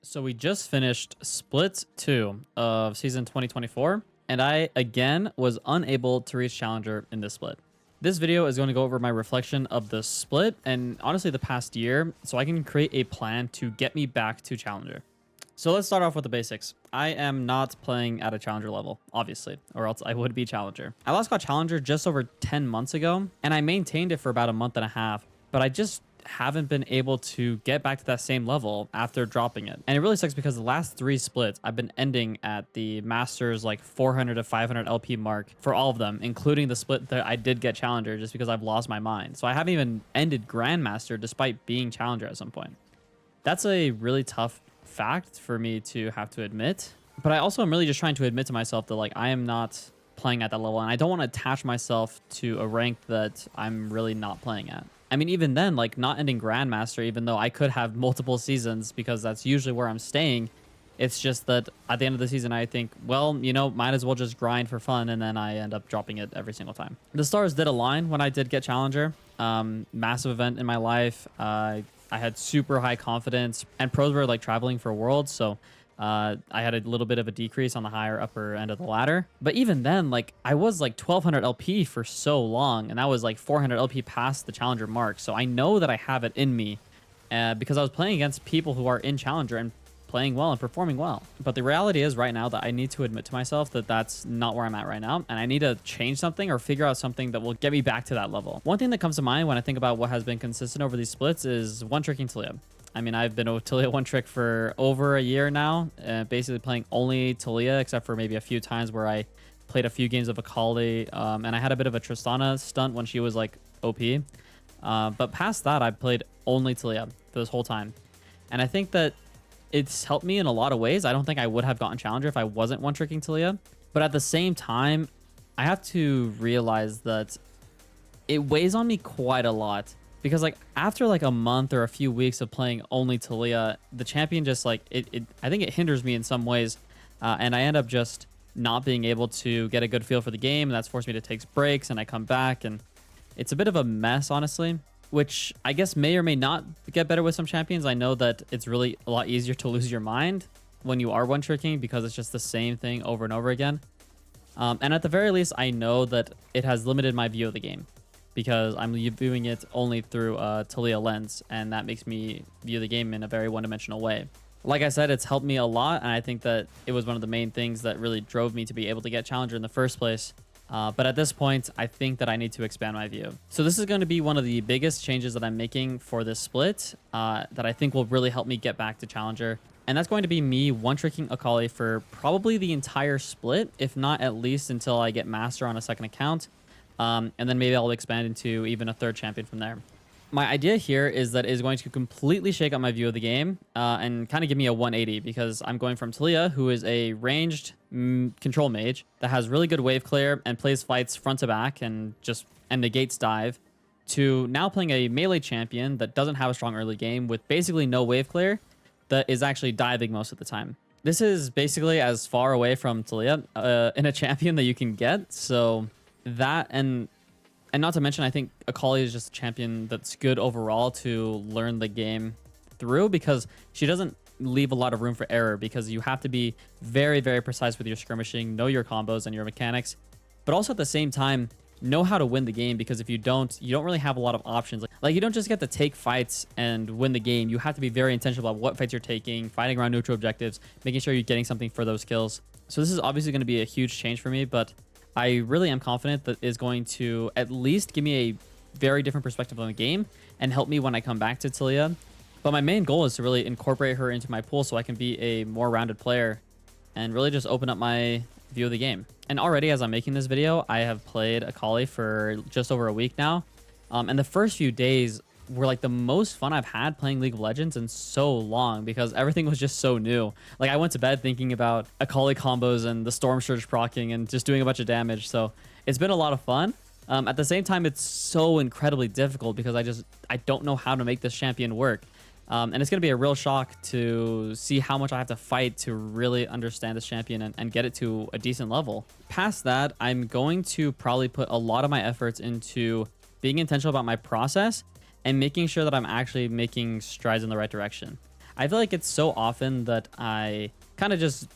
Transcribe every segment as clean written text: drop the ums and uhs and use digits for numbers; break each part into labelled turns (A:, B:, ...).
A: So we just finished split 2 of season 2024, and I again was unable to reach challenger in this split. This video is going to go over my reflection of the split and honestly the past year, so I can create a plan to get me back to challenger. So let's start off with the basics. I am not playing at a challenger level, obviously, or else I would be challenger. I last got challenger just over 10 months ago, and I maintained it for about a month and a half, but I just haven't been able to get back to that same level after dropping it. And it really sucks because the last 3 splits, I've been ending at the Masters like 400 to 500 LP mark for all of them, including the split that I did get challenger just because I've lost my mind. So I haven't even ended grandmaster despite being challenger at some point. That's a really tough fact for me to have to admit, but I also am really just trying to admit to myself that like I am not playing at that level, and I don't want to attach myself to a rank that I'm really not playing at. I mean, even then, like not ending grandmaster, even though I could have multiple seasons because that's usually where I'm staying, it's just that at the end of the season I think, well, you know, might as well just grind for fun, and then I end up dropping it every single time. The stars did align when I did get challenger. Massive event in my life. I had super high confidence, and pros were like traveling for worlds, so I had a little bit of a decrease on the higher upper end of the ladder. But even then, like I was like 1200 LP for so long, and that was like 400 LP past the challenger mark. So I know that I have it in me because I was playing against people who are in challenger and playing well and performing well. But the reality is right now that I need to admit to myself that that's not where I'm at right now, and I need to change something or figure out something that will get me back to that level. One thing that comes to mind when I think about what has been consistent over these splits is one-tricking Talia. I mean, I've been a Talia one trick for over a year now, basically playing only Talia, except for maybe a few times where I played a few games of Akali, and I had a bit of a Tristana stunt when she was like OP. But past that, I played only Talia for this whole time. And I think that it's helped me in a lot of ways. I don't think I would have gotten challenger if I wasn't one tricking Talia. But at the same time, I have to realize that it weighs on me quite a lot. Because like after like a month or a few weeks of playing only Talia, the champion just like I think it hinders me in some ways, and I end up just not being able to get a good feel for the game, and that's forced me to take breaks, and I come back, and it's a bit of a mess, honestly, which I guess may or may not get better with some champions. I know that it's really a lot easier to lose your mind when you are one tricking because it's just the same thing over and over again, and at the very least, I know that it has limited my view of the game, because I'm viewing it only through a Talia lens, and that makes me view the game in a very one-dimensional way. Like I said, it's helped me a lot, and I think that it was one of the main things that really drove me to be able to get challenger in the first place. But at this point, I think that I need to expand my view. So this is going to be one of the biggest changes that I'm making for this split that I think will really help me get back to challenger. And that's going to be me one-tricking Akali for probably the entire split, if not at least until I get master on a second account. And then maybe I'll expand into even a third champion from there. My idea here is that it is going to completely shake up my view of the game and kind of give me a 180, because I'm going from Talia, who is a ranged control mage that has really good wave clear and plays fights front to back and negates dive, to now playing a melee champion that doesn't have a strong early game with basically no wave clear that is actually diving most of the time. This is basically as far away from Talia in a champion that you can get. So that, and not to mention, I think Akali is just a champion that's good overall to learn the game through, because she doesn't leave a lot of room for error, because you have to be very, very precise with your skirmishing, know your combos and your mechanics, but also at the same time know how to win the game, because if you don't really have a lot of options. Like you don't just get to take fights and win the game. You have to be very intentional about what fights you're taking, fighting around neutral objectives, making sure you're getting something for those kills. So this is obviously going to be a huge change for me, but I really am confident that is going to at least give me a very different perspective on the game and help me when I come back to Talia. But my main goal is to really incorporate her into my pool so I can be a more rounded player and really just open up my view of the game. And already as I'm making this video, I have played Akali for just over a week now. And the first few days were like the most fun I've had playing League of Legends in so long, because everything was just so new. Like I went to bed thinking about Akali combos and the Storm Surge proccing and just doing a bunch of damage. So it's been a lot of fun. At the same time, it's so incredibly difficult because I don't know how to make this champion work. And it's going to be a real shock to see how much I have to fight to really understand this champion and get it to a decent level. Past that, I'm going to probably put a lot of my efforts into being intentional about my process and making sure that I'm actually making strides in the right direction. I feel like it's so often that I kind of just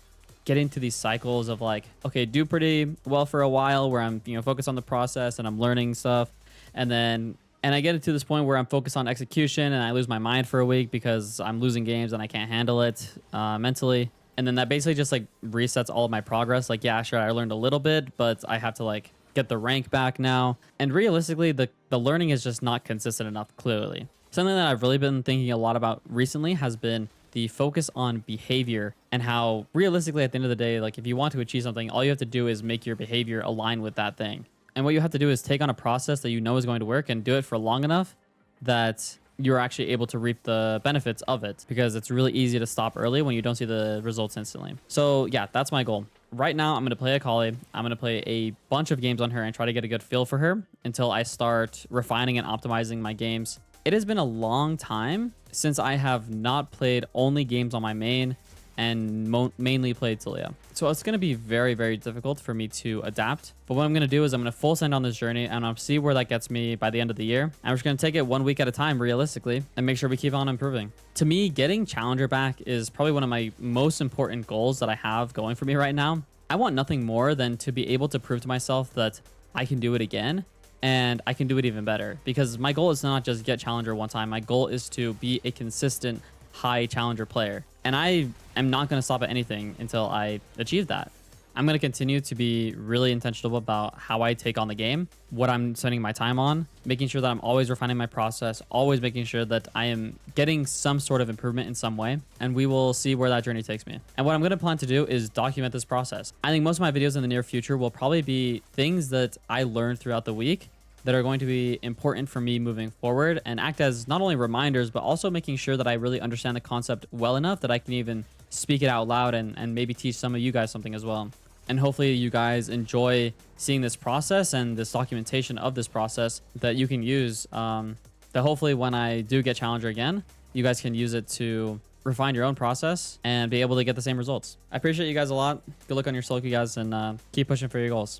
A: get into these cycles of like, okay, do pretty well for a while where I'm, focused on the process and I'm learning stuff. And I get it to this point where I'm focused on execution and I lose my mind for a week because I'm losing games and I can't handle it mentally. And then that basically just like resets all of my progress. Like, yeah, sure, I learned a little bit, but I have to like get the rank back now. And realistically, the learning is just not consistent enough, clearly. Something that I've really been thinking a lot about recently has been the focus on behavior and how realistically at the end of the day, like if you want to achieve something, all you have to do is make your behavior align with that thing. And what you have to do is take on a process that you know is going to work and do it for long enough that you're actually able to reap the benefits of it, because it's really easy to stop early when you don't see the results instantly. So yeah, that's my goal. Right now, I'm going to play Akali. I'm going to play a bunch of games on her and try to get a good feel for her until I start refining and optimizing my games. It has been a long time since I have not played only games on my main and mainly played Talia. So it's going to be very, very difficult for me to adapt. But what I'm going to do is I'm going to full send on this journey and I'll see where that gets me by the end of the year. I'm just going to take it 1 week at a time, realistically, and make sure we keep on improving. To me, getting Challenger back is probably one of my most important goals that I have going for me right now. I want nothing more than to be able to prove to myself that I can do it again and I can do it even better, because my goal is not just get Challenger one time. My goal is to be a consistent high Challenger player. And I am not going to stop at anything until I achieve that. I'm going to continue to be really intentional about how I take on the game, what I'm spending my time on, making sure that I'm always refining my process, always making sure that I am getting some sort of improvement in some way, and we will see where that journey takes me. And what I'm going to plan to do is document this process. I think most of my videos in the near future will probably be things that I learned throughout the week that are going to be important for me moving forward and act as not only reminders, but also making sure that I really understand the concept well enough that I can even speak it out loud and maybe teach some of you guys something as well. And hopefully you guys enjoy seeing this process and this documentation of this process that you can use, that hopefully when I do get Challenger again, you guys can use it to refine your own process and be able to get the same results. I appreciate you guys a lot. Good luck on your solo, you guys, and keep pushing for your goals.